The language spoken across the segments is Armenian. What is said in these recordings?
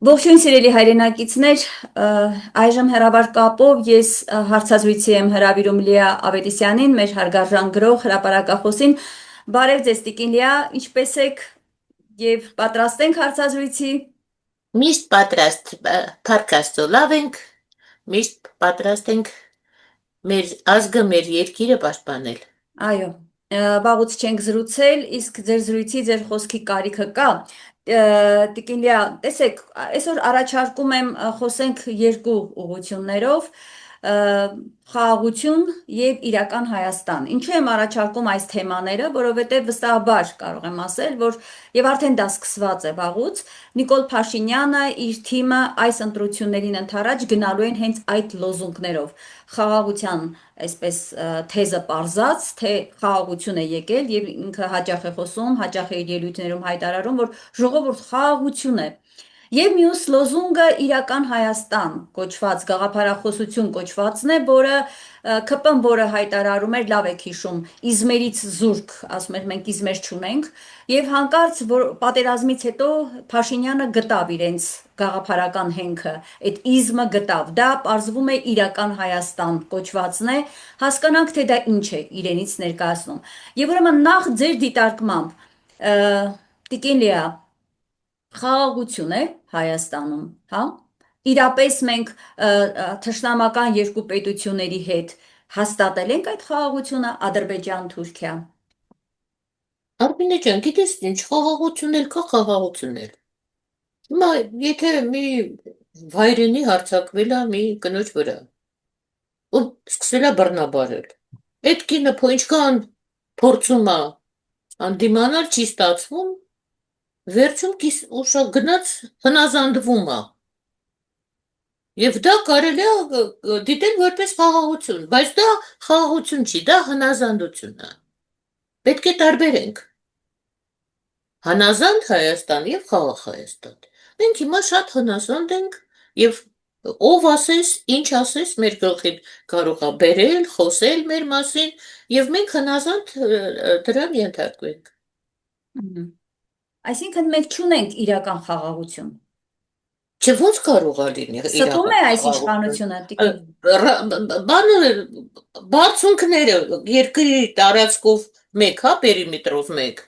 Ողջույն սիրելի հայրենակիցներ, այժմ հեռավար կապով ես հարցազրույցի եմ հրավիրում Լիա Ավետիսյանին, մեր հարգարժան գրող հրապարակախոսին։ Բարև ձեզ տիկին Լիա, ինչպե՞ս եք եւ պատրաստ ենք հարցազրույցի։ Միշտ պատրաստ Փառք Աստծո, լավ ենք, միշտ պատրաստ ենք մեր ազգը, մեր երկիրը պաշտպանել։ Այո, վաղուց չենք զրուցել, իսկ ձեր զրույցի, ձեր խոսքի կարիքը կա։ Տիկին Լիա, տեսեք, այսօր առաջարկում եմ խոսենք երկու ուղղություններով, խաղաղություն եւ իրական Հայաստան։ Ինչու եմ առաջարկում այս թեմաները, որովհետեւ վստահաբար կարող եմ ասել, որ եւ արդեն դա սկսված է վաղուց, Նիկոլ Փաշինյանը իր թիմը այս ընտրություններին ընթരാճ գնալու են հենց այդ լոզունգներով։ Խաղաղության այսպես թեզը պարզած, թե խաղաղություն է եկել եւ ինքը հաճախ է խոսում, հաճախ է իր ելույթներում հայտարարում, որ ժողովուրդ խաղաղություն է։ Եվ մյուս լոզունգը իրական Հայաստան կոչված գաղափարախոսություն կոչվածն է, որը ԿՊ-ն, որը հայտարարում էր, լավ եք հիշում, իզմերից զուրկ, ասում էր մենք իզմեր չունենք, եւ հանկարծ որ պատերազմից հետո Փաշինյանը գտավ իրենց գաղափարական հենքը, այդ իզմը գտավ, դա պարզվում է իրական Հայաստան կոչվածն է, հասկանանք թե դա ինչ է իրենից ներկայացնում։ Եվ ուրեմն նախ ձեր դիտարկմամբ Տիկին Լիա, խաղաղություն է Հայաստանում, հա։ Իրապես մենք թշնամական երկու պետությունների հետ հաստատել ենք այդ խաղաղությունը Ադրբեջան, Թուրքիա։ Արմինե ջան, գիտես ինչ, խաղաղություն էլ կա, խաղաղություն էլ։ Հիմա եթե մի վայրենի հարձակվել է մի կնոջ վրա, ու սկսել է բռնաբարել, այդ կինը ինչքան փորձում է անդիմանալ, չի ստացվում, վերջում ուշա գնաց հնազանդվում է։ Եվ դա կարելի է դիտել որպես խաղաղություն, բայց դա խաղաղություն չի, դա հնազանդություն է։ Պետք է տարբերենք հնազանդ Հայաստան եւ խաղաղ Հայաստան։ Մենք հիմա շատ հնազանդ ենք եւ ով ասես, ինչ ասես, մեր գլխին կարող է բերել, խոսել մեր մասին եւ մենք հնազանդ դրան ենթարկվենք։ Այսինքն մենք չունենք իրական խաղաղություն։ Չէ, ոնց կարող է լինի Ստում է այս իշխանությունը, տիկին։ բանը բարձունքները երկրի տարածքով մեկ, հա, պերիմետրով մեկ,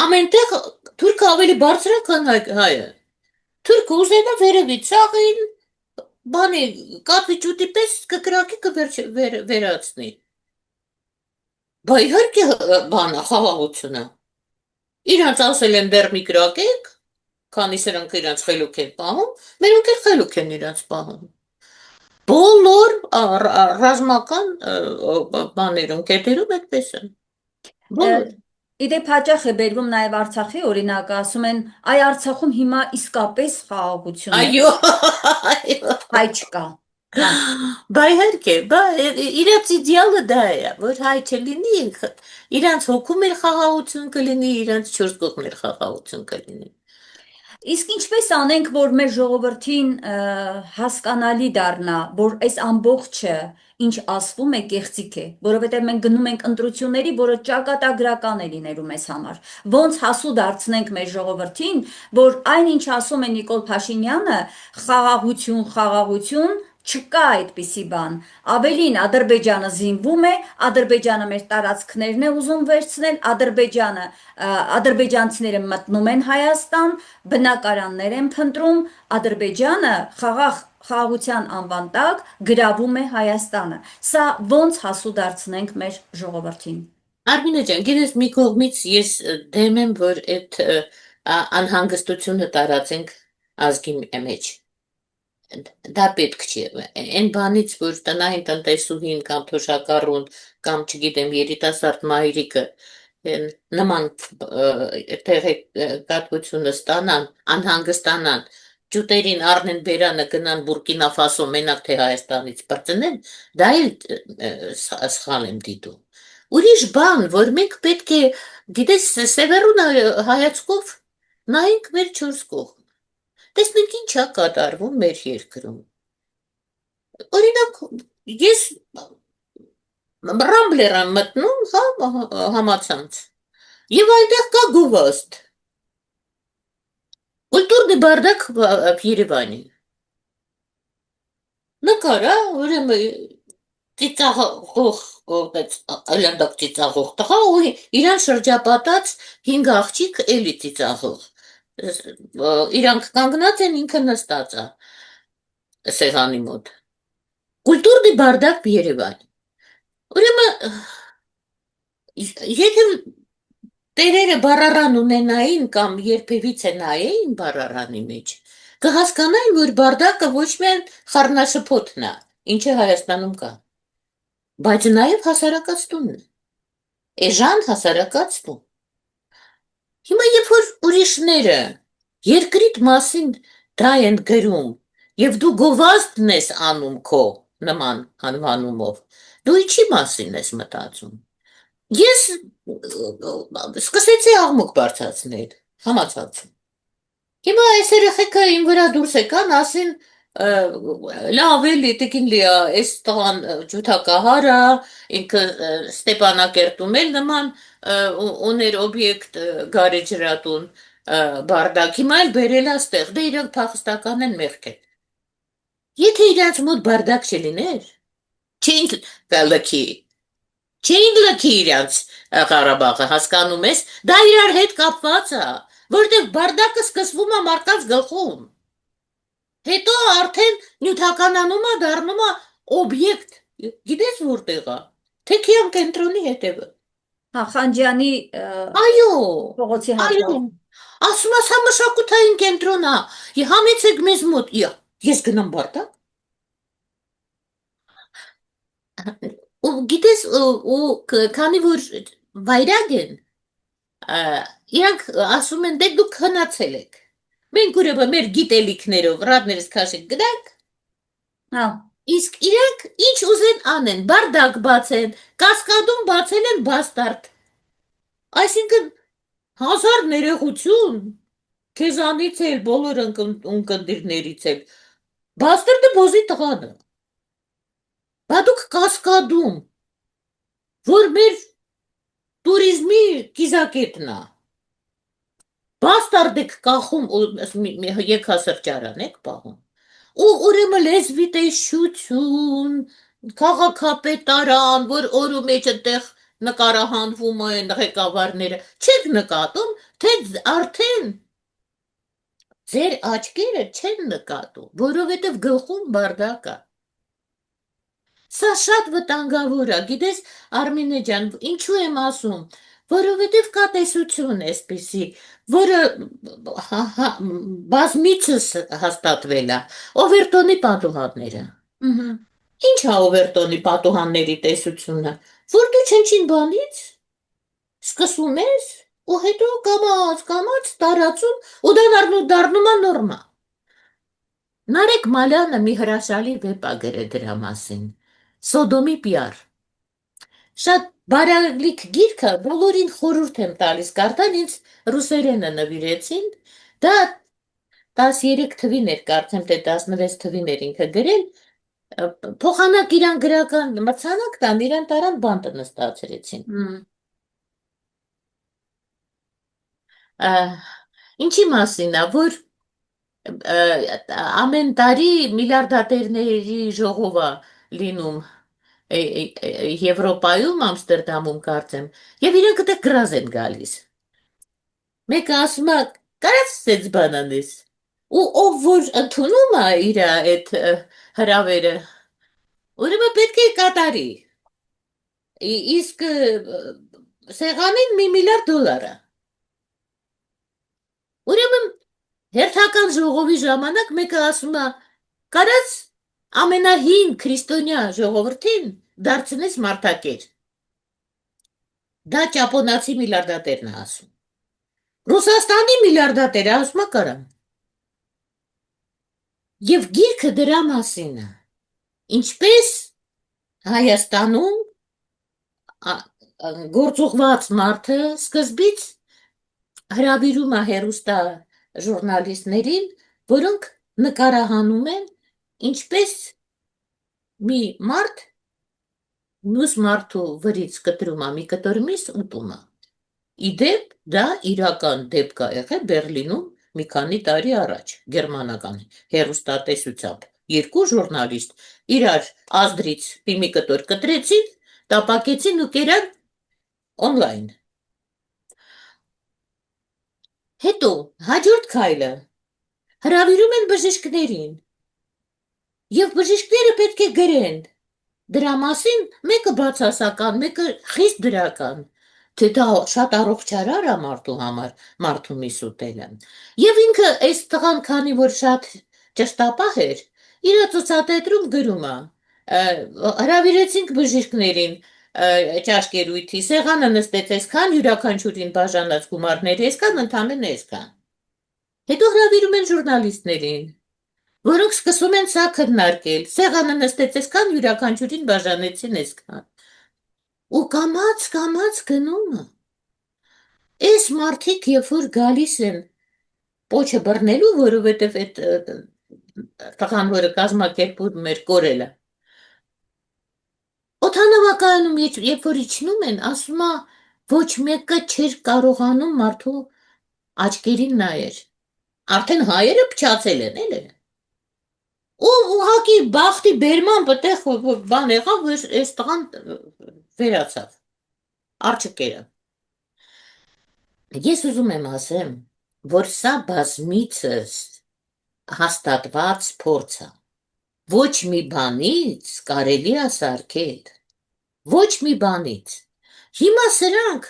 ամենտեղ թուրքը ավելի բարձր է, քան հայը։ Թուրքը ուզենա վերևից ցաղին, բանի կապի ճուտի պես կկրակի կվերացնի։ Բա իհարկե բանը խաղաղությունը։ Իրանց ասել են դեռ մի կրակեք, քանի սրանք իրանց խելուք են պահում, մերոնք էլ խելուք են իրանց պահում։ Բոլոր ռազմական բաներում, կետերում այդպես են։ Բոլոր։ Իդեպ հաճախ է բերվում նաև Արցախի օրինակը, ասում են, այ Արցախում հիմա իսկապես խաղաղություն է։ Այո, այո։ Հայ չկա։ Բա իհարկե, բա իրանց իդեալը դա է, որ հայ չլինի, իրանց հոգում էլ խաղաղություն կլինի, իրանց չորս կողմն էլ խաղաղություն կլինի։ Իսկ ինչպես անենք, որ մեր ժողովրդին հասկանալի դառնա, որ այս ամբողջը ինչ ասվում է կեղծիք է, որովհետև մենք գնում ենք ընտրությունների, որը ճակատագրական է լինելու մեզ համար։ Ոնց հասու դարձնենք մեր ժողովրդին, որ այնինչ ասում է Նիկոլ Փաշինյանը, խաղաղություն, խաղաղություն, չկա այդպիսի բան։ Ավելին Ադրբեջանը զինվում է, Ադրբեջանը մեր տարածքներն է ուզում վերցնել, ադրբեջանցիները մտնում են Հայաստան, բնակարաններ են փնտրում, Ադրբեջանը խաղաղության անվան տակ գրավում է Հայաստանը։ Սա ոնց հասու դարձնենք մեր ժողովրդին։ Արմինե ջան, գիտես մի կողմից ես դեմ եմ, որ այդ անհանգստությունը տարածենք ազգի մեջ։ Դա պետք չի։ Այն բանից, որ տնային տնտեսուհին կամ թոշակառուն կամ չգիտեմ երիտասարդ մայրիկը նման տեղեկատվությունը ստանան, անհանգստանան, ջուտերին առնեն բերանը գնան Բուրկինա Ֆասո մենակ թե Հայաստանից բրծնեն, դա էլ սխալ եմ դիտում։ Ուրիշ բան, որ մենք պետք է, գիտես, սևեռուն հայացքով նայենք մեր չորս կողմ։ Տեսնենք ինչ է կատարվում մեր երկրում։ Օրինակ, ես Ռամբլեր եմ մտնում, հա, համացանց, եւ այնտեղ կա գովաստ։ Կուլտուրնի բարդակ в Երևանի։ Նկարա, ուրեմն ծիծաղող այլանդակ ծիծաղող տղա ու իրան շրջապատած 5 աղջիկ էլի ծիծաղող։ Իրանք կանգնած են, ինքը նստած է սեղանի մոտ։ Կուլտուրնի բարդակ в Երևանի։ Ուրեմն եթե տերերը բառարան ունենային կամ երբևիցե նայեին բառարանի մեջ, կհասկանային, որ բարդակը ոչ միայն խառնաշփոթն է, ինչը Հայաստանում կա, բայց նաև հասարակացությունն է, էժան հասարակացություն։ Հիմա երբ որ ուրիշները երկրիդ մասին դա են գրում, եւ դու գովազդն ես անում քո նման անվանումով, դու ինչի մասին ես մտածում։ Ես սկսեցի աղմուկ բարձրացնել, համացածում։ Հիմա այս երեխեքը իմ վրա դուրս եկան, ասին լավ էլի տիկին լիա, այս տղան ջութակահար է, ինքը Ստեփանակերտում էլ նման ուներ օբյեկտ գարեջրատուն բարդակ, հիմա էլ բերել է ստեղ, դե իրանք փախստական են մեղք են։ Եթե իրանց մոտ բարդակ չլիներ, չէին լքի, չէին լքի իրանց Ղարաբաղը, հասկանում ես, դա իրար հետ կապված է, որտեղ բարդակը սկսվում է մարդկանց գլխում։ Հետո արդեն նյութականանում է, դառնում է օբյեկտ, գիտես որտեղ է, Թեքիան կենտրոնի հետևը։ Հա, Խանջյանի Այո, փողոցի այո, հատված։ ասում ես հա մշակութային կենտրոն է, համեցեք մեզ մոտ, ես գնամ բարդակ։ Ու գիտես, ու քանի որ վայրագ են, իրանք ասում են, դե դուք հնացել եք։ Մենք ուրեմն մեր գիտելիքներով ռադներս քաշենք գնանք, Հա, իսկ իրանք ինչ ուզեն անեն, բարդակ բացեն, կասկադում բացել են բաստարդ։ Այսինքն հազար ներողություն, քեզանից էլ, բոլոր ընկերներից էլ, բաստարդը բոզի տղան է։ Բա դուք կասկադում, որ մեր տուրիզմի կիզակետն է։ Բաստարդ եք կախում ու եքասրճարան եք պահում։ Ու ուրեմն լեզվի տեսչություն, քաղաքապետարան, որ օրու մեջ այդտեղ նկարահանվում են ղեկավարները, չեք նկատում, թե արդեն ձեր աչքերը չեն նկատում, որովհետև գլխում բարդակ է։ Սա շատ վտանգավոր է, գիտես, Արմինե ջան, ինչու եմ ասում, որովհետև կա տեսություն այսպիսի, որը բազմիցս հաստատվել է, Օվերտոնի պատուհանները։ Ինչ է Օվերտոնի պատուհանների տեսությունը, որ դու չնչին բանից սկսում ես ու հետո կամաց տարածում ու դա դառնում է նորմա։ Նարեկ Մալյանը մի հրաշալի վեպ է գրել դրա մասին, Սոդոմի պիար։ Շատ բարալիկ գիրքը, բոլորին խորհուրդ եմ տալիս կարդալ, ինձ ռուսերենը նվիրեցին, դա 13 թվին էր, կարծեմ թե 16 թվին էր ինքը գրել, փոխանակ իրան գրական մրցանակ տան, իրան տարան բանտը նստացրեցին։ Ինչի մասին է, որ ամեն տարի միլիարդատերների ժողով է լինում Եվրոպայում, Ամստերդամում կարծեմ, եւ իրանք դեռ գրազ են գալիս։ Մեկը ասում է, կարաս սենց բան անես։ Ու ով որ ընդունում է իր այդ հրավերը, ուրեմն պետք է կատարի։ Իսկ սեղանին $1 միլիարդ է։ Ուրեմն հերթական ժողովի ժամանակ մեկը ասում է, կարաս ամենահին քրիստոնյա ժողովրդին դարձնես մարդակեր։ Դա ճապոնացի միլիարդատերն է ասում։ Ռուսաստանի միլիարդատերը ասում է կարամ։ Եվ գիրքը դրա մասին է։ Ինչպես Հայաստանում գործուղված մարդը սկզբից հրավիրում է հեռուստա ժուրնալիստներին, որոնք նկարահանում են, ինչպես մի մարդ մյուս մարդու վրից կտրում է մի կտոր միս ուտում է։ Իդեպ դա իրական դեպք է եղել Բերլինում մի քանի տարի առաջ գերմանական հերոստատեսությամբ երկու ժուրնալիստ իրար ազդրից մի կտոր կտրեցին, տապակեցին ու կերան օնլայն։ Հետո հաջորդ քայլը հրավիրում են բժիշկներին եւ բժիշկները պետք է գրեն դրա մասին մեկը բացասական, մեկը խիստ դրական, թե դա շատ առողջարար է մարդու համար, մարդու միս ուտելը։ Եվ ինքը այս տղան, քանի որ շատ ճշտապահ էր, իր ցուցադրում գրում է. հրավիրեցինք բժիշկներին ճաշկերույթի, սեղանը նստեց այսքան, յուրաքանչյուրին բաժանած գումարները այսքան, ընդամենը այսքան։ Հետո հրավիրում են ժուրնալիստներին, որոնք սկսում են սա քննարկել, սեղանը նստեց այսքան, յուրաքանչյուրին բաժանեցին այսքան։ Ու կամաց գնում է։ Այս մարդիկ, երբ որ գալիս են պոչը բռնելու, որովհետև այդ տղան, որը կազմակերպում էր կորելը, օդանավակայանում, երբ որ իջնում են, ասում է, ոչ մեկը չէր կարողանում մարդու աչքերին նայեր։ Արդեն հայերը փչացել են, էլի։ Ու ուղղակի բախտի բերման պտեղ բան եղավ, որ այս տղան վերացավ, արջկերը։ Ես ուզում եմ ասեմ, որ սա բազմիցս հաստատված փորձ է։ Ոչ մի բանից կարելի է սարքել, ոչ մի բանից։ Հիմա սրանք,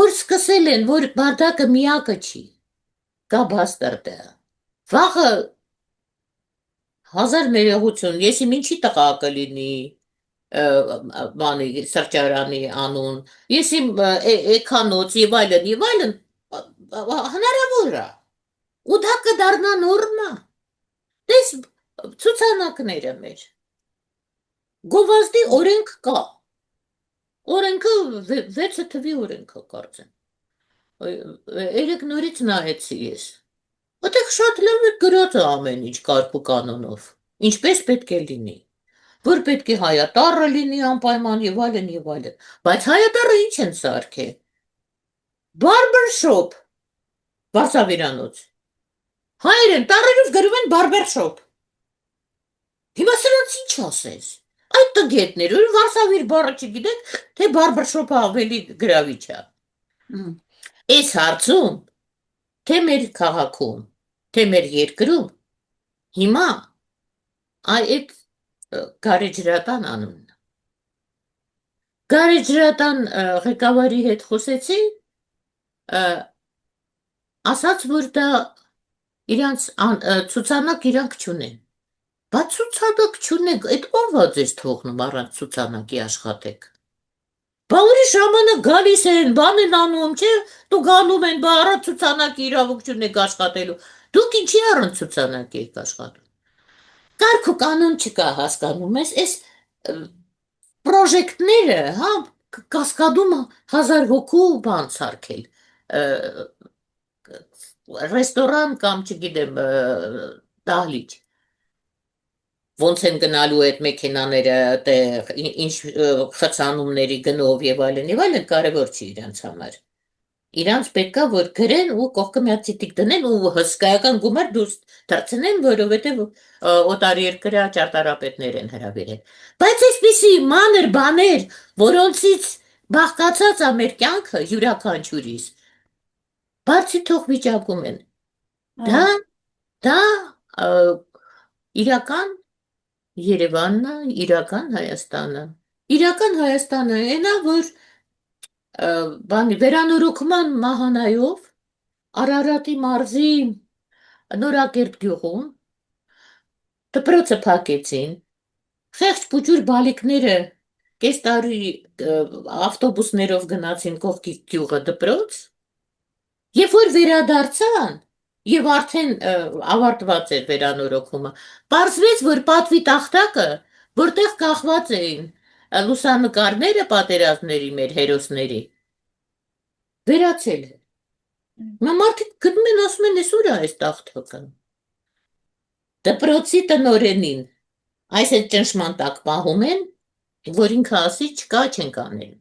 որ սկսել են, որ բադակը միակը չի, կա բաստարդը, վաղը 1000 ներողություն, ես իմ ինչի տղա կլինի բանի սրճարանի անուն, ես իմ էքանոց եւ այլն, հնարավոր է։ Ու դա կդառնա նորմա։ Դες ցուցանակները մեր։ Գովազդի օրենք կա։ Օրենքը 6 թվի օրենքը կարծեմ։ Երեք նորից նայեցի ես։ Այդտեղ շատ լավ է գրած ամեն ինչ կարգ ու կանոնով, ինչպես պետք է լինի, որ պետք է հայատառը լինի անպայման եւ այլն եւ այլն, բայց հայատառը ինչ են սարքել։ Barber shop, վարսավիրանոց։ Հայերեն տառերով գրում են barber shop։ Հիմա սրանց ինչ ասես։ Այդ տգետներ, որ վարսավիր բառը չգիտեք, թե barber shop-ը ավելի գրավիչ է։ Այս հարցում, թե մեր քաղաքում, թե մեր երկրում, հիմա այդ գարեջրատան անունն։ Գարեջրատան ղեկավարի հետ խոսեցի, ասաց, որ դա իրանց ցուցանակ իրանք չունեն։ Բայց ցուցանակ չունեք, այդ ով է ձեզ թողնում առանց ցուցանակի աշխատեք։ Բա ուրիշ ժամանակ գալիս են, բան են անում, չէ, դու գանում են, բա առանց ցուցանակի իրավունք չունեք աշխատելու։ Դուք ինչի առանց ցուցանակի եք աշխատում։ Կարգ ու կանոն չկա, հասկանում ես, այս պրոժեկտները, հա, կասկադում 1000 հոգու բան սարքել, ռեստորան կամ չգիտեմ, դահլիճ։ Ոնց են գնալու այդ մեքենաները, ինչ խցանումների գնով եւ այլն, կարևոր չի իրանց համար։ Իրանց պետքա որ գրեն ու կողքը մի հատ ցիտիկ դնեն ու հսկայական գումար դուրս դարձնեն, որովհետեւ օտարերկրյա ճարտարապետներ են հրավիրել։ Բայց այսպիսի մանր բաներ, որոնցից բաղկացած է մեր կյանքը յուրաքանչյուրիս, բարձի թող վիճակում են։ Դա իրական Երևանն է, իրական Հայաստանը։ Իրական Հայաստանը այնա, որ բանի վերանորոգման մահանայով Արարատի մարզի Նորակերտ գյուղում դպրոցը փակեցին, խեղճ փուջուր բալիկները կես տարի ավտոբուսներով գնացին կողքի գյուղը դպրոց, երբ որ վերադարձան, եւ արդեն ավարտված էր վերանորոգումը, պարզվեց, որ պատվի տախտակը, որտեղ կախված էին լուսանկարները պատերազմների մեր հերոսների, վերացել է։ Մարդիկ գնում են, ասում են, «Էս ուր է այս տախտակը»։ Դպրոցի տնօրենին այս այդ ճնշման տակ պահում են, որ ինքը ասի չկա, չենք անել։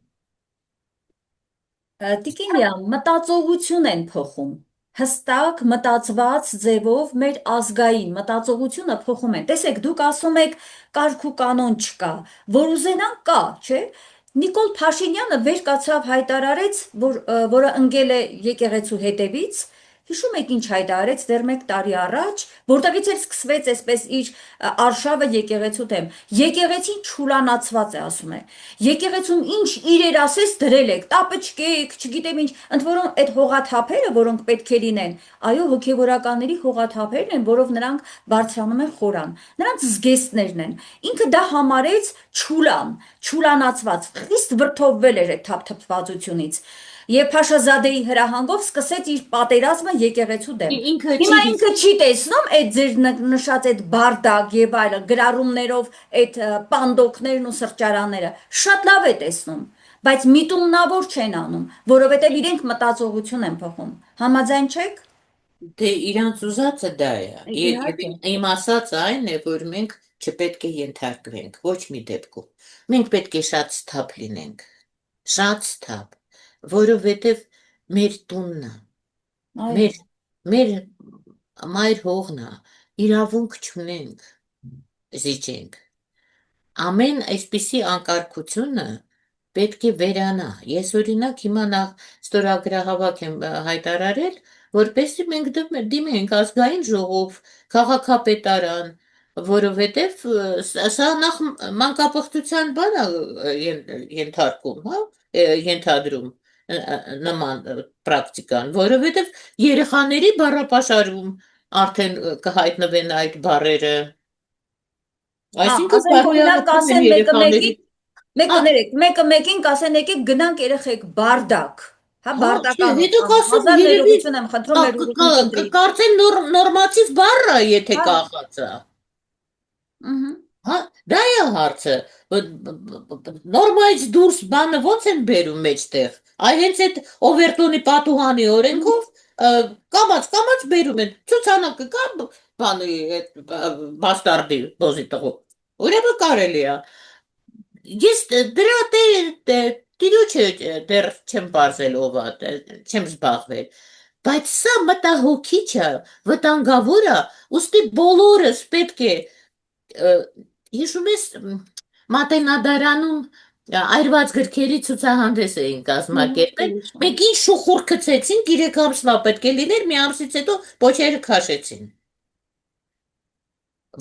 Տիկին Լիա, մտածողություն են փոխում։ հստակ մտածված ձևով մեր ազգային մտածողությունը փոխում են։ Տեսեք, դուք ասում եք կարգ ու կանոն չկա, որ ուզենան կա, չէ՞։ Նիկոլ Փաշինյանը վեր կացավ հայտարարեց, որը ընկել է եկեղեցու հետևից, հիշում եք ինչ հայտարարեց դեռ 1 տարի առաջ, որտեղից էլ սկսվեց այսպես իր արշավը եկեղեցու դեմ։ Եկեղեցին չուլանացված է, ասում է։ Եկեղեցում ինչ իրեր ասես դրել եք, տապճկեք, չգիտեմ ինչ, ընդ որում այդ հողաթափերը, որոնք պետք է լինեն, այո, հոգևորականների հողաթափերն են, որով նրանք բարձրանում են խորան։ Նրանց զգեստներն են։ Ինքը դա համարեց չուլանացված, խիստ վրդովվել էր այդ թափթփվածությունից։ Եվ Փաշազադեի հրահանգով սկսեց իր պատերազմը եկեղեցու դեմ։ Ինքը Հիմա չի ինքը չի տեսնում այդ ձեր նշած այդ բարդակ եւ այլը գրառումներով այդ պանդոկներն ու սրճարանները։ Շատ լավ է տեսնում, բայց միտումնավոր չեն անում, որովհետեւ իրենք մտածողություն են փոխում։ Համաձայն չեք։ դե իրանց ուզածը դա է։ Եվ Իհարկե։ իմ ասածը այն է, որ մենք չպետք է ենթարկվենք ոչ մի դեպքում։ Մենք պետք է շատ սթափ լինենք, շատ սթափ, որովհետև մեր տունն է, Այո։ մեր մեր մայր հողն է, իրավունք չունենք զիջենք։ Ամեն այսպիսի անկարգությունը պետք է վերանա։ Ես օրինակ հիմա նախ ստորագրահավաք եմ հայտարարել, որպեսզի մենք դիմենք ազգային ժողով, քաղաքապետարան, որովհետև սա նախ մանկապղծության բան է ենթարկում, հա, ենթադրում նման պրակտիկան, որովհետև երեխաների բառապաշարում արդեն կհայտնվեն այդ բառերը։ Այսինքն Ասենք օրինակ բարոյական են կասեն մեկը երեխաների։ մեկին, մեկը Հա, ներեք, մեկը մեկին կասեն եկեք գնանք երեխեք բարդակ, հա հա, չէ, բարդական հետո կասեն հազար երևի ներողություն եմ խնդրում մեր ուղղություն կընտրի։ կարծեն նորմատիվ բառը, եթե Հա, կախած է։ ըհը։ Հա, դա է հարցը։ Նորմայից դուրս բանը ոնց են բերում մեջտեղ։ Այ հենց այդ Օվերտոնի պատուհանի օրենքով կամած բերում են։ Ցուցանակը կա բանի այդ բաստարդի բոզի տղու։ Ուրեմն կարելի է։ Ես դրա տիրոջը դեռ չեմ բարձել ով է, չեմ զբաղվել։ Բայց սա մտահոգիչ է, վտանգավոր է, ուստի բոլորս պետք է հիշում ես Մատենադարանում այրված գրքերի ցուցահանդես էին կազմակերպել։ Մենք ինչ շուխուր գցեցինք 3 ամսվա պետք է լիներ, մի ամսից հետո փոչերը քաշեցին։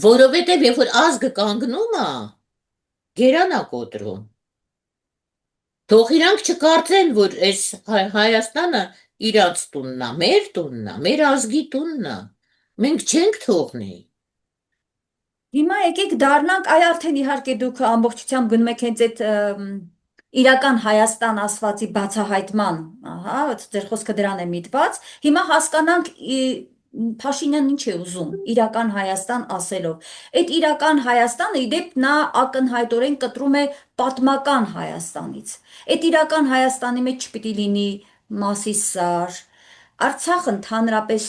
Որովհետև երբ որ ազգը կանգնում է, գերանա կոտրում։ Թող իրանք չկարծեն, որ այս Հայաստանը իրանց տունն է, մեր ազգի տունն է։ Մենք չենք թողնի։ Հիմա եկեք դառնանք, այ արդեն իհարկե դուք ամբողջությամբ գնում եք հենց այդ իրական Հայաստան ասվածի բացահայտման, ահա, ձեր խոսքը դրան է միտված։ Հիմա հասկանանք Փաշինյանն ինչ է ուզում իրական Հայաստան ասելով։ Այդ իրական Հայաստանը իդեպ նա ակնհայտորեն կտրում է պատմական Հայաստանից։ Այդ իրական Հայաստանի մեջ չպիտի լինի Մասիսար, Արցախը ընդհանրապես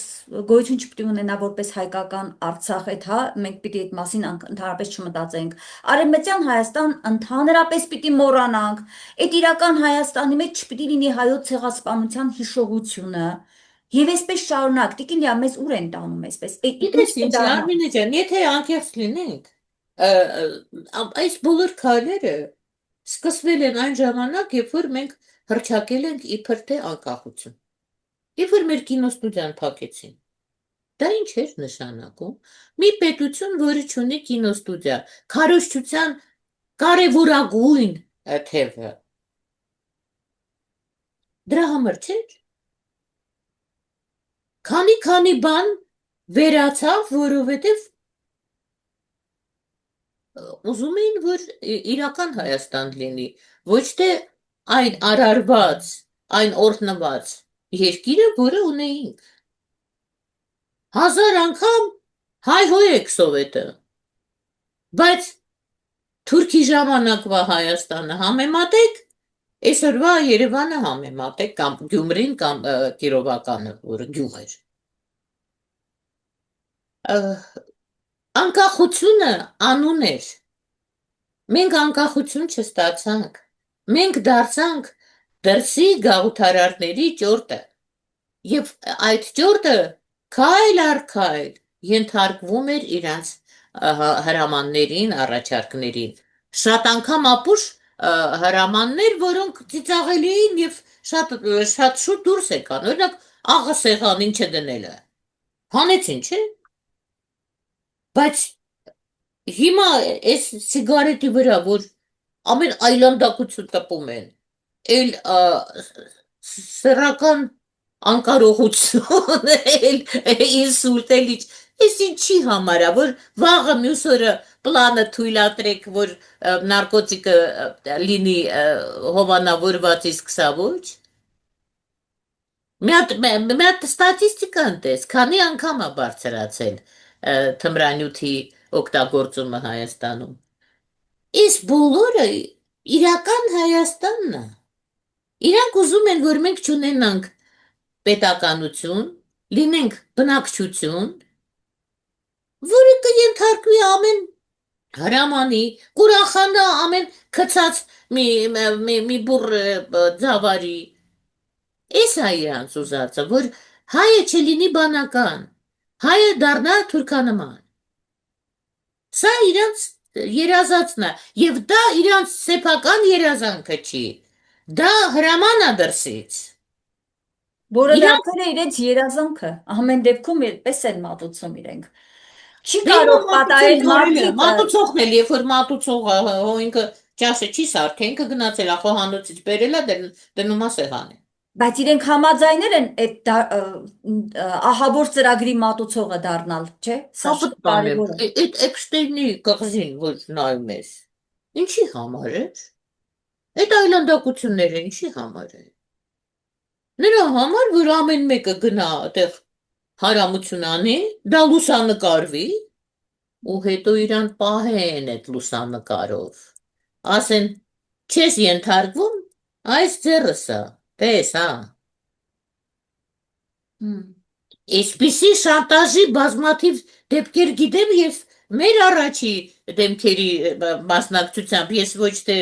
գոյություն չպիտի ունենա որպես հայկական Արցախ, այդ հա, մենք պիտի այդ մասին ընդհանրապես չմտածենք։ Արևմտյան Հայաստան ընդհանրապես պիտի մոռանանք։ Այդ իրական Հայաստանի մեջ չպիտի լինի հայոց ցեղասպանության հիշողությունը։ Եվ այսպես շարունակ, Տիկին Լիա, մեզ ուր են տանում այսպես։ Ինչ Գիտես ինչ, կդառնա։ Արմինե ջան, եթե անկեղծ լինենք, այս բոլոր քայլերը սկսվել են այն ժամանակ, երբ որ մենք հռչակել ենք իբր թե անկախություն։ Երբ որ մեր կինոստուդիան փակեցին, դա ինչ էր նշանակում։ Մի պետություն, որը ունի կինոստուդիա, քարոզչության կարևորագույն թևը, դրա համար չէր։ Քանի բան վերացավ, որովհետև ուզում էին, որ իրական Հայաստան լինի, ոչ թե այն արարված, այն օրհնված երկիրը, որը ունեինք։ 1000 անգամ հայհոյ եք սովետը, բայց թուրքի ժամանակվա Հայաստանը համեմատեք, այսօրվա Երևանը համեմատեք, կամ Գյումրին, կամ Կիրովականը, որը գյուղ էր։ Անկախությունը անուն էր։ Մենք անկախություն չստացանք։ Մենք դարձանք դրսի գաղութարարների ճորտը։ Եվ այդ ճորտը քայլ առ քայլ ենթարկվում էր իրանց հրամաններին, առաջարկներին։ Շատ անգամ ապուշ հրամաններ, որոնք ծիծաղելի էին եւ շատ շուտ դուրս եկան։ Օրինակ, աղը սեղանին չդնելը։ Հանեցին, չէ՞։ Բայց հիմա այս սիգարետի վրա, որ ամեն այլանդակություն տպում են, էլ սեռական անկարողություն, էլ ինսուլտ, էլ ինչ, ես ինչի համար է, որ վաղը մյուս օրը պլանը թույլատրեք, որ նարկոտիկը լինի հովանավորված, իսկ սա ոչ։ Մի հատ ստատիստիկա ընտես, քանի անգամ է բարձրացել թմրանյութի օգտագործումը Հայաստանում։ Իսկ բոլորը իրական Հայաստանն է։ Իրանք ուզում են, որ մենք չունենանք պետականություն, լինենք բնակչություն, որը կենթարկվի ամեն հրամանի, կուրախանա ամեն քցած մի բուռ ձավարի։ Էս է իրանց ուզածը, որ հայը չլինի բանական, հայը դառնա թուրքանման։ Սա իրանց երազածն է, եւ դա իրանց սեփական երազանքը չի, դա հրաման է դրսից։ Որը Իրանք դարձել է իրենց երազանքը, ամեն դեպքում այդպես են մատուցում իրենք։ Չի դե հիմա կարող մատուցել պատահել կարելի է, մարդիկ, մատուցողն էլ, երբ որ մատուցողը ինքը ճաշը չի սարքել, ինքը գնացել է խոհանոցից բերել է, դնում է սեղանի։ բայց իրենք համաձայնել են այդ ահավոր ծրագրի մատուցողը դառնալ, չէ՞։ Սա Ապա շատ տանեմ, կարևոր է։ այդ Էփշտեյնի կղզին, որ նայում ես, ինչի համար էր։ Այդ այլանդակությունները ինչի համար է։ Նրա համար, որ ամեն մեկը գնա այդեղ հարամություն անի, դա լուսանկարվի, ու հետո իրան պահեն այդ լուսանկարով։ Ասեն, չես ենթարկվում, այս ձեռս է, տես, հա։ Այսպիսի շանտաժի բազմաթիվ դեպքեր գիտեմ եւ մեր առաջի դեմքերի մասնակցությամբ ես ոչ թե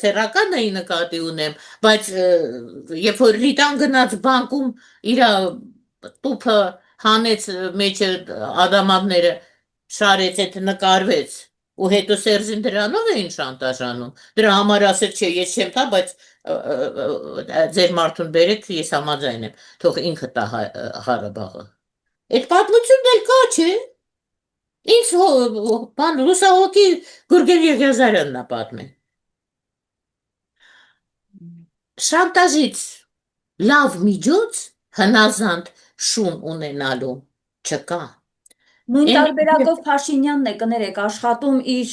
սեռական էի նկատի ունեմ, բայց երբ որ Ռիտան գնաց բանկում իր տուփը հանեց մեջը ադամատները շարեց, այդ նկարվեց ու հետո Սերժին դրանով էին շանտաժանում։ Դրա համար ասել չէ, ես չեմ տա, բայց ձեր մարդուն բերեք, ես համաձայն եմ, թող ինքը տա Ղարաբաղը։ Այդ պատմությունն էլ կա, չէ։ Ինձ բան լուսահոգի Գուրգեն Եղիազարյանն է պատմել։ Շանտաժից լավ միջոց հնազանդ շուն ունենալու չկա։ Նույն Էն տարբերակով Փաշինյանն է, կներեք, աշխատում իր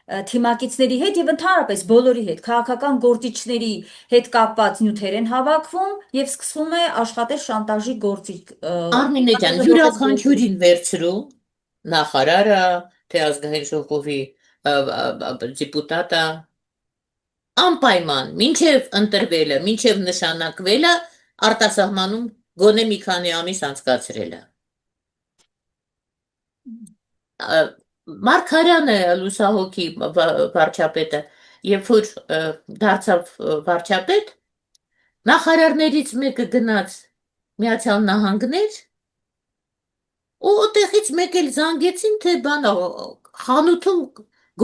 թիմակիցների հետ եւ ընդհանրապես բոլորի հետ, քաղաքական գործիչների հետ կապված նյութեր են հավաքվում եւ սկսվում է աշխատել շանտաժի գործիք։ Արմինե ջան, շանտաժը որպես գործիք։ յուրաքանչյուրին վերցրու, նախարարը, թե ազգային ժողովի դիպուտատը, անպայման, մինչև ընտրվելը, մինչև նշանակվելը, արտասահմանում գոնե մի քանի ամիս անցկացրել է։ Մարգարյանը լուսահոգի վարչապետը, երբ որ դարձավ վարչապետ, նախարարներից մեկը գնաց Միացյալ Նահանգներ, ու այդտեղից մեկ էլ զանգեցին, թե բան խանութում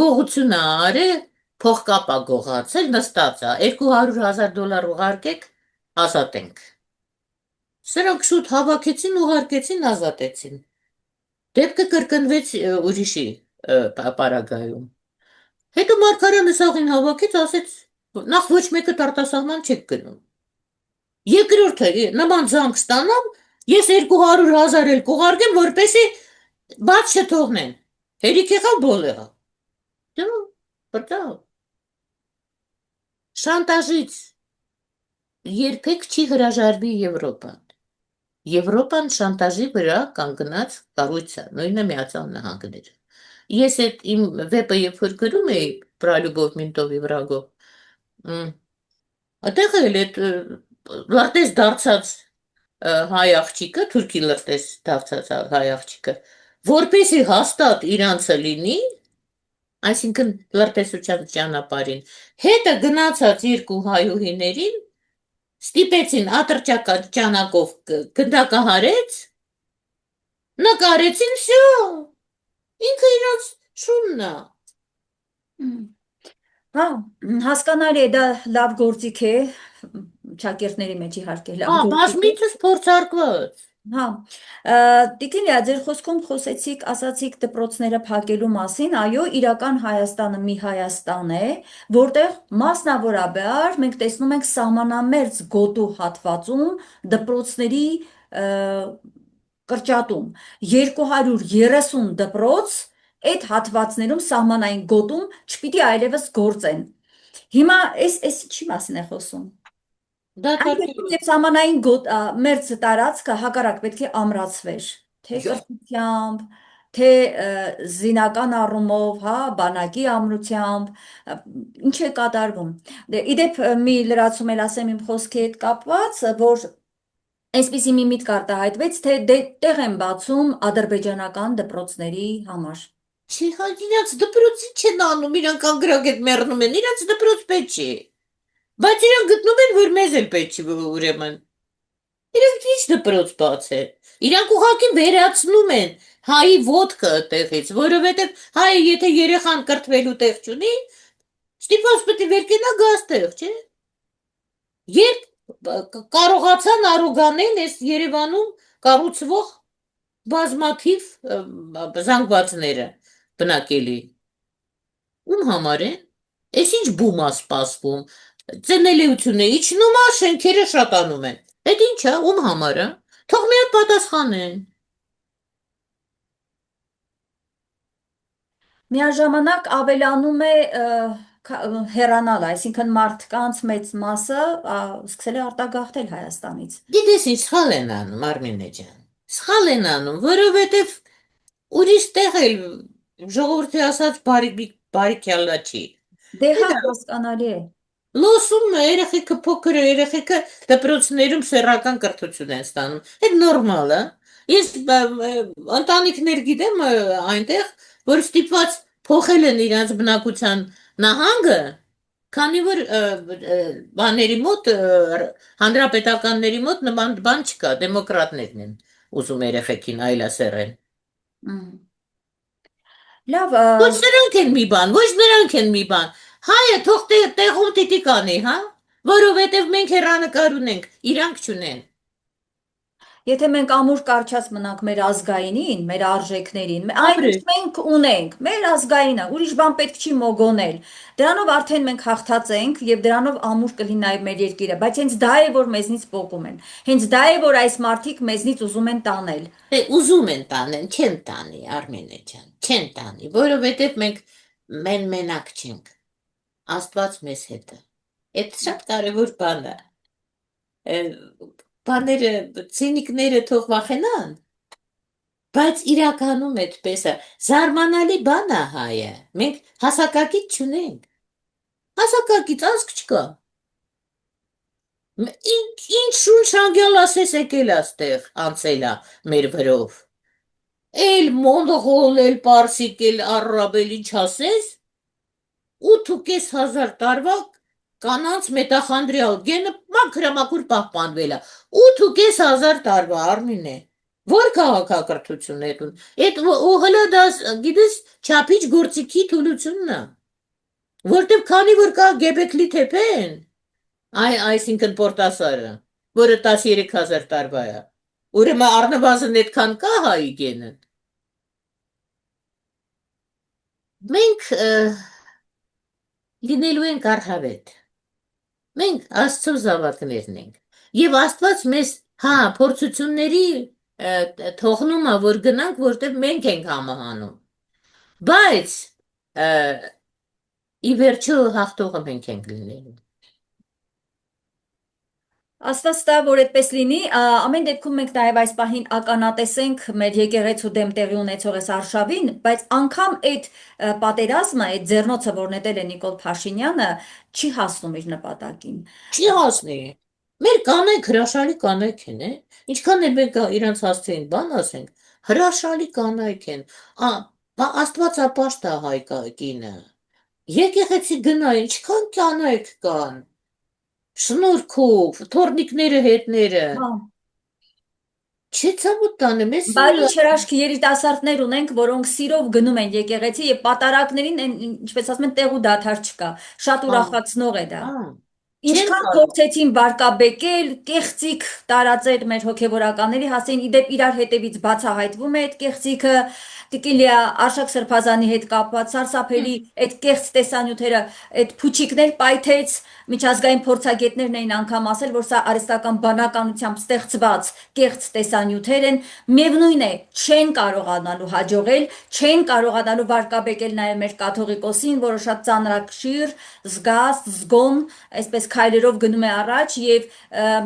գողություն է արել, փողկապ է գողացել, նստած է, $200,000 ուղարկեք, ազատենք։ Սրանք շուտ հավաքեցին, ուղարկեցին, ազատեցին։ Դեպքը կրկնվեց ուրիշի պարագայում։ Հետո Մարգարյանը սաղին հավաքեց, ասեց, նախ ոչ մեկը արտասահման չեք գնում։ Երկրորդը նման զանգ ստանամ, ես 200,000 էլ կուղարկեմ, որպեսի բաց չթողնեն։ Հերիք եղավ բոլեղը։ Դու բրտա։ Շանտաժից երբեք չի հրաժարվի Եվրոպան։ Եվրոպան շանտաժի վրա կանգնած կառույց է, նույնը Միացյալ Նահանգները։ Ես այդ իմ վեպը երբ որ գրում էի Պրալյուբով Մինտովի վրագով, այդտեղ էլ այդ լրտես դարձած հայ աղջիկը, թուրքի լրտես դարձած հայ աղջիկը, որպեսի հաստատ իրանցը լինի, այսինքն լրտեսության ճանապարհին, հետը գնացած երկու հայուհիներին Ստիպեցին ատրճական ճանակով գնդակահարեց, նկարեցին, всё, ինքը իրաց շունն է։ Հա, հասկանալի է, դա լավ գործիք է, ճակերտների մեջ իհարկե լավ Հա, գործիք է։ բազմիցս փորձարկված։ Հա, Տիկին Լիա, ձեր խոսքում խոսեցիք, ասացիք դպրոցները փակելու մասին, այո, իրական Հայաստանը մի Հայաստան է, որտեղ մասնավորաբար մենք տեսնում ենք սահմանամերձ գոտու հատվածում դպրոցների կրճատում 230 դպրոց այդ հատվածներում սահմանային գոտում չպիտի այլևս գործեն։ Հիմա այս ինչի մասին է խոսում։ Այնպես Դատարկել։ եւ սահմանային մերձ տարածքը հակառակ պետք է ամրացվեր, թե կրթությամբ, թե զինական առումով, հա, բանակի ամրությամբ, ինչ է կատարվում։ Դե իդեպ մի լրացում էլ ասեմ իմ խոսքի հետ կապված, որ այսպիսի մի միտք արտահայտվեց, թե տեղ են բացում ադրբեջանական դպրոցների համար։ Չի, հա, իրանց դպրոցի չեն անում, իրանք անգրագետ մեռնում են, իրանց դպրոց պետք չի։ Բայց իրանք գտնում են, որ մեզ էլ պետք չի ուրեմն։ Իրանք ինչ դպրոց բացել։ Իրանք ուղղակի վերացնում են հայի ոտքը տեղից, որովհետև հայը եթե երեխան կրթվելու տեղ չունի, ստիպված պետք է վերկենա գազ տեղ, չէ՞։ Երբ կարողացան առոգանել այս Երևանում կառուցվող բազմաթիվ զանգվածները բնակելի։ Ում համար է։ Այս ինչ բում է սպասվում։ Ծնելիությունը իջնում է, շենքերը շատանում են։ Այդ ինչ է, ում համար է։ Թող մի հատ պատասխանեն։ Միաժամանակ ավելանում է հեռանալ, այսինքն մարդկանց մեծ մասը սկսել է արտագաղթել Հայաստանից։ Գիտես ինչ սխալ են անում, Արմենե ջան։ Սխալ են անում, որովհետև ուրիշ տեղ էլ ժողովրդի ասած բարիքյալա չի։ Դե հա, հասկանալի է։ Լոսում երեխեքը փոքր երեխեքը դպրոցներում սեռական կրթություն են ստանում։ Այդ նորմալ է։ Ես ընտանիքներ գիտեմ այնտեղ, որ ստիպված փոխել են իրանց բնակության նահանգը, քանի որ բաների մոտ հանրապետականների մոտ նման բան չկա, դեմոկրատներն են ուզում երեխեքին այլասերեն։ Լավ, Ոչ նրանք են մի բան, ոչ նրանք են մի բան։ Հայը թող տեղում տիտիկ անի, հա? Որովհետև մենք հեռանկար ունենք, իրանք չունեն։ եթե մենք ամուր կարճած մնանք մեր ազգայինին, մեր արժեքներին, այն ինչ Ապրի։ մենք ունենք, մեր ազգայինը, ուրիշ բան պետք չի մոգոնել։ Դրանով արդեն մենք հաղթած ենք եւ դրանով ամուր կլինի մեր երկիրը, բայց հենց դա է, որ մեզնից պոկում են։ Հենց դա է, որ այս մարդիկ մեզնից ուզում են տանել։ Դե ուզում են տանեն, չեն տանի, Արմենե ջան, չեն տանի, որովհետև մենք մենակ չենք։ Աստված մեզ հետ է։ Այդ շատ կարևոր բան է։ Բաները, ցինիկները թող վախենան, բայց իրականում այդպես է։ Զարմանալի բան է հայը։ Մենք հասակակից չունենք։ Հասակակից ազգ չկա։ Ինչ շունչանգյալ ասես եկել աստեղ անցելա մեր վրով։ Էլ մոնղոլ, էլ պարսիկ, էլ արաբ, էլ ինչ ասես, 8,500 տարվա կանանց մետախանդրիալ գենը մաքրամաքուր պահպանվել է։ 8,500 տարվա Արմինե։ Որ քաղաքակրթություն է դուն։ Այդ հլա դա գիտես չափիչ գործիքի թուլությունն է։ Որտեվ քանի որ կա Գեբեկլի թեփեն, այսինքն Պորտասարը, որը 13,000 տարվա է։ Ուրեմն առնվազն այդքան կա հայի գենը։ Մենք լինելու ենք առհավետ։ Մենք Աստծո զավակներն ենք։ Եվ Աստված մեզ, հա, փորձությունների թողնում է, որ գնանք, որտեղ մենք ենք համահանում։ Բայց ի վերջո հաղթողը մենք ենք լինելու։ Աստված տա, որ այդպես լինի, ամեն դեպքում մենք նաև այս պահին ականատեսենք մեր եկեղեցու դեմ տեղի ունեցող այս արշավին, բայց անգամ այդ պատերազմը, այդ ձեռնոցը, որ նետել է Նիկոլ Փաշինյանը, չի հասնում իր նպատակին։ Չի հասնի։ Մեր կանայք հրաշալի կանայք են, ինչքան էլ մենք իրանց հասցեին բան ասենք, հրաշալի կանայք են։ Աստվածապաշտ է հայ կինը։ Եկեղեցի գնա, ինչքան կանայք կան։ շնորհքով, թորնիկները հետները։ Հա, Չի ցավոտ տանեմ, ես բա ինչ հրաշք երիտասարդներ ունենք, որոնք սիրով գնում են եկեղեցի եւ պատարակներին, ինչպես ասում են, տեղ ու դադար չկա։ Շատ հա, ուրախացնող է դա։ հա, չեն Ինչքան կարող։ փորձեցին վարկաբեկել, կեղծիք տարածել մեր հոգևորականների, հասցեին իդեպ իրար հետևից բացահայտվում է այդ կեղծիքը, Տիկիլիա Արշակ Սրբազանի հետ կապված սարսափելի այդ կեղծ տեսանյութերը, այդ փուչիկներ պայթեց, միջազգային փորձագետներն էին անգամ ասել, որ սա արհեստական բանականությամբ ստեղծված կեղծ տեսանյութեր են, միևնույն է, չեն կարողանալու հաջողել, չեն կարողանալու վարկաբեկել նաև մեր կաթողիկոսին, որը շատ ծանրակշիռ, զգաստ, զգոն, այսպես քայլերով գնում է առաջ եւ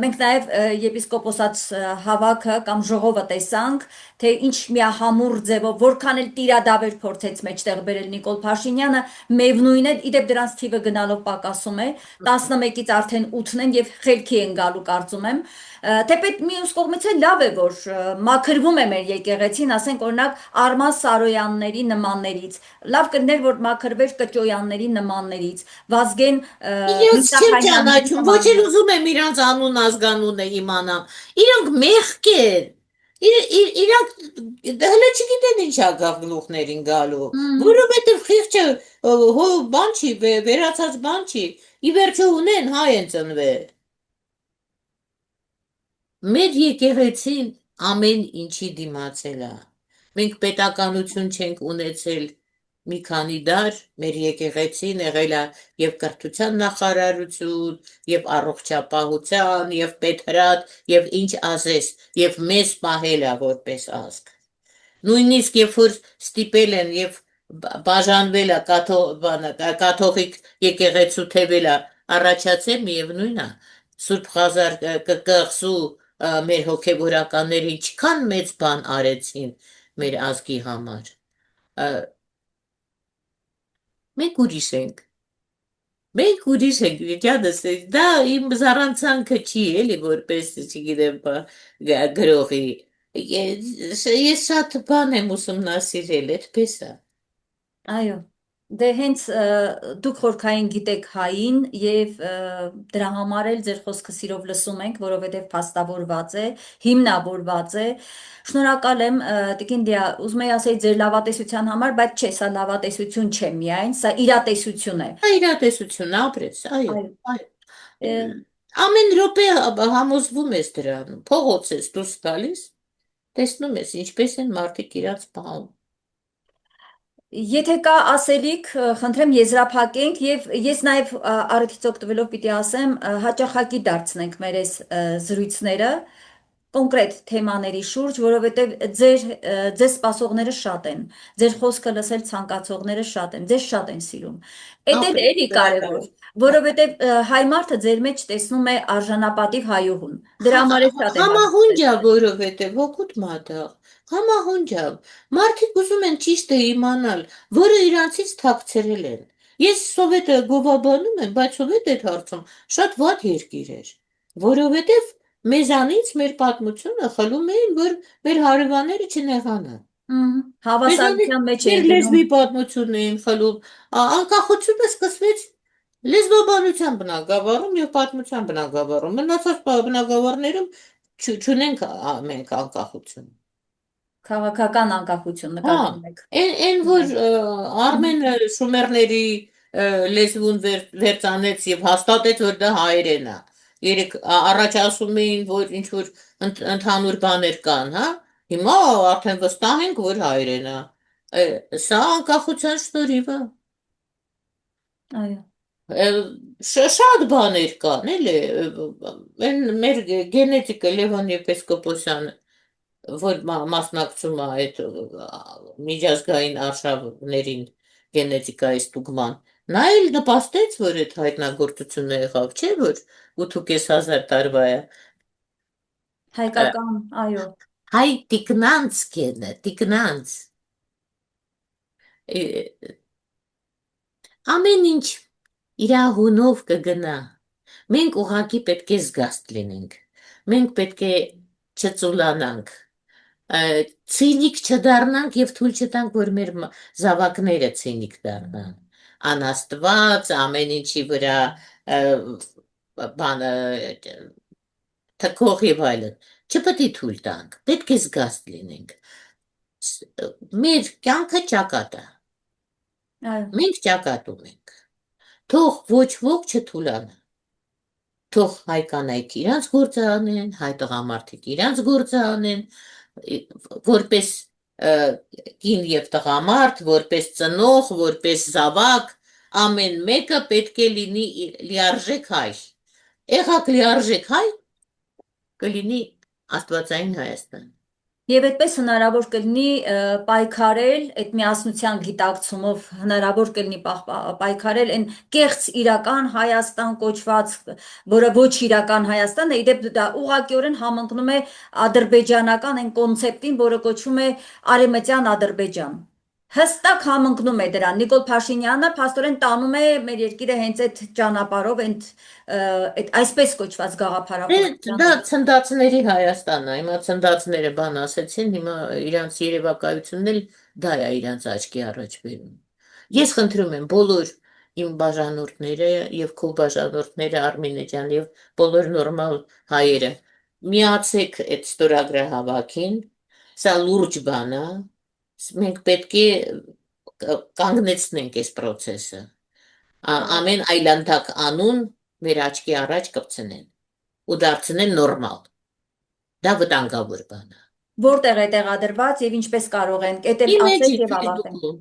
մենք նաեւ եպիսկոպոսած հավաքը կամ ժողովը տեսանք, թե ինչ միահամուռ ձևով որքան էլ տիրադավեր փորձեց մեջտեղ բերել Նիկոլ Փաշինյանը, միևնույն է, իդեպ դրանց թիվը գնալով պակասում է, 11-ից արդեն 8-ն են եւ խելքի են գալու կարծում եմ, թեպետ մյուս կողմից էլ լավ է, որ մաքրվում է մեր եկեղեցին, ասենք օրինակ Արման Սարոյանների նմաններից, լավ կներ, որ մաքրվեր Կճոյանների նմաններից, Վազգեն Իրենց չեմ Միրզախանյանների ճանաչում, ոչ էլ նմաններից։ ուզում եմ իրանց անուն ազգանունը իմանամ։ Իրանք մեղք են։ Իրանք հələ չգիտեն ինչա գլուխներին գալու, Մгм. որովհետև խիղճը հո բան չի, վերացած բան չի։ Ի վերջո ունեն հայ են ծնվել։ Մեր եկեղեցին ամեն ինչի դիմացել է։ Մենք պետականություն չենք ունեցել մի քանի դար, մեր եկեղեցին եղել է եւ կրթության նախարարություն, եւ առողջապահության, եւ պետհրատ, եւ ինչ ասես, եւ մեզ պահել է որպես ազգ։ Նույնիսկ երբ որ ստիպել են եւ բաժանվել է կաթողիկ եկեղեցու թևել է առաջացել միևնույն է Սուրբ Ղազար կղզու մեր հոգևորականները ինչքան մեծ բան արեցին մեր ազգի համար։ Մենք ուրիշ ենք։ Մենք ուրիշ ենք, ջանս, դա իմ զառանցանքը չի, էլի, որպես, չգիտեմ, գրողի։ Ես շատ բան եմ ուսումնասիրել, այդպես է։ Այո, դե հենց դուք խորքային գիտեք հային եւ դրա համար էլ ձեր խոսքը սիրով լսում ենք, որովհետեւ փաստավորված է, հիմնավորված է։ Շնորհակալ եմ Տիկին Դիա, ուզում եի ասել ձեր լավատեսության համար, բայց չէ, սա լավատեսություն չէ միայն, սա իրատեսություն է։ Դա իրատեսություն ապրես, այո, Այո, այո։ Ամեն րոպե համոզվում ես դրանում, փողոց ես դուրս գալիս, տեսնում ես ինչպես են մարդիկ իրաց պահում։ Եթե կա ասելիք, խնդրեմ եզրափակենք եւ ես նաեւ առիթից օգտվելով պիտի ասեմ, հաճախակի դարձնենք մեր այս զրույցները կոնկրետ թեմաների շուրջ, որովհետեւ ձեզ սպասողները շատ են, ձեր խոսքը լսել ցանկացողները շատ են, ձեզ շատ են սիրում։ Էդ էլ Ապրես, էլի բնական կարևոր, է։ որովհետեւ հայ մարդը ձեր մեջ տեսնում է արժանապատիվ հայուհուն։ Դրա համար էլ շատ եմ Համահունջ է, արտասել։ որովհետև հոգուտ մատաղ, համահունջ է։ Մարդիկ ուզում են ճիշտը իմանալ, որը իրանցից թաքցրել են։ Ես Սովետը գովաբանում եմ, բայց Սովետ այդ հարցում շատ վատ երկիր էր, որովհետև մեզանից մեր պատմությունը խլում էին, որ մեր հարևանները չնեղանան։ Մեզանից Հավասարության մեջ մեր էին լեզվի դնում։ պատմությունն էին խլում։ Անկախությունը սկսվեց լեզվաբանության բնագավառում եւ պատմության բնագավառում։ Մնացած բնագավառներում չունենք մենք անկախություն։ Քաղաքական անկախություն Հա, նկատում եք։ այն որ Արմենը շումերների լեզվուն վերցանեց եւ հաստատեց, որ դա հայերեն է։ Երեք առաջ ասում էին, որ ինչ որ ընդհանուր բաներ կան, հա։ Հիմա արդեն վստահ ենք, որ հայերեն է։ Սա անկախության շնորհիվ է։ Այո, Շատ բաներ կան, էլի, այն մեր գենետիկը Լևոն եպիսկոպոսյանը, որ մասնակցում է այդ միջազգային արշավներին գենետիկայի ստուգման, նա էլ նպաստեց, որ այդ հայտնագործությունը եղավ, չէ՞ որ 8.500 տարվա է։ հայկական, այո, Հայ տիկնանց գենը, տիկնանց։ Ամեն ինչ իրա հունով կգնա։ Մենք ուղղակի պետք է զգաստ լինենք։ Մենք պետք է չծուլանանք, ցինիկ չդառնանք եւ թույլ չտանք, որ մեր զավակները ցինիկ դառնան։ Անաստված ամեն ինչի վրա բանը թքող եւ այլն։ Չպետք է թույլ տանք, պետք է զգաստ լինենք։ Մեր կյանքը ճակատ է, Այո, մենք ճակատում ենք։ Թող ոչ ոք չթուլանա։ Թող հայ կանայք իրանց գործը անեն, հայ տղամարդիկ իրանց գործը անեն, որպես կին եւ տղամարդ, որպես ծնող, որպես զավակ, ամեն մեկը պետք է լինի լիարժեք հայ։ Եղաք լիարժեք հայ, կլինի Աստվածային Հայաստան։ եւ այդպես հնարավոր կլինի պայքարել այդ միասնության գիտակցումով հնարավոր կլինի պայքարել այն կեղծ իրական Հայաստան կոչված, որը ոչ իրական Հայաստան է, իդեպ դա ուղղակիորեն համընկնում է ադրբեջանական այն կոնցեպտին, որը կոչվում է Արևմտյան Ադրբեջան։ Հստակ համընկնում է դրան։ Նիկոլ Փաշինյանը փաստորեն տանում է մեր երկիրը հենց այդ ճանապարհով, այդ այսպես կոչված գաղափարախոսության։ Դա ցնդացների Հայաստանն է, հիմա ցնդացները բան ասեցին, հիմա իրանց երևակայությունն էլ դա է իրանց աչքի առաջ բերում։ Ես խնդրում եմ բոլոր իմ բաժանորդները եւ քո բաժանորդները Արմինե ջան եւ բոլոր նորմալ հայերը միացեք այդ ստորագրահավաքին, սա լուրջ բան է, մենք պետք է կանգնեցնենք այս process-ը, ամեն այլանդակ անուն մեր աչքի առաջ կպցնեն ու դարձնեն նորմալ, դա վտանգավոր բան է։ Որտեղ է տեղադրված եւ ինչպես կարող են կետել Իմ ասել էջի եւ ավարտել։ Facebook-ում,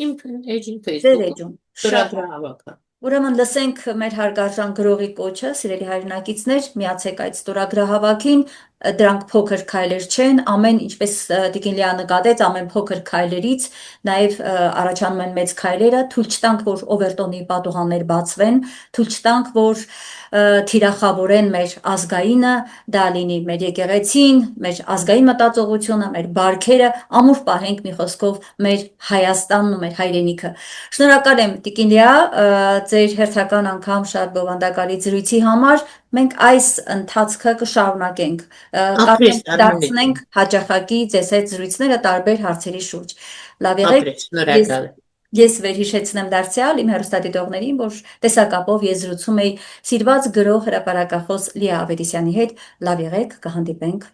իմ էջի Ձեր Facebook-ում էջում։ Շատ ստորագրահավաքը։ Ուրեմն լսենք մեր հարգարժան գրողի կոչը, սիրելի հայրենակիցներ, միացեք այդ ստորագրահավաքին, դրանք փոքր քայլեր չեն, ամեն ինչպես Տիկին Լիան նկատեց, ամեն փոքր քայլերից նաև առաջանում են մեծ քայլերը, թույլ չտանք, որ օվերտոնի պատուհաններ բացվեն, թույլ չտանք, որ թիրախավորեն մեր ազգայինը, դա լինի մեր եկեղեցին, մեր ազգային մտածողությունը, մեր բարքերը, ամուր պահենք մի խոսքով մեր Հայաստանն ու մեր հայրենիքը։ Շնորհակալ եմ Տիկին Լիա, ձեր հերթական անգամ շատ բովանդակալի զրույցի համար, մենք այս ընթացքը կշարունակենք, Ապրես, դարձնենք հաճախակի ձեզ հետ զրույցները տարբեր հարցերի շուրջ։ Լավ եղեք, ապրես, շնորհակալ։ ես վերհիշեցնեմ դարձյալ իմ հեռուստադիտողներին, որ տեսակապով ես զրուցում էի սիրված գրող հրապարակախոս Լիա Ավետիսյանի հետ։ Լավ եղեք, կհանդիպենք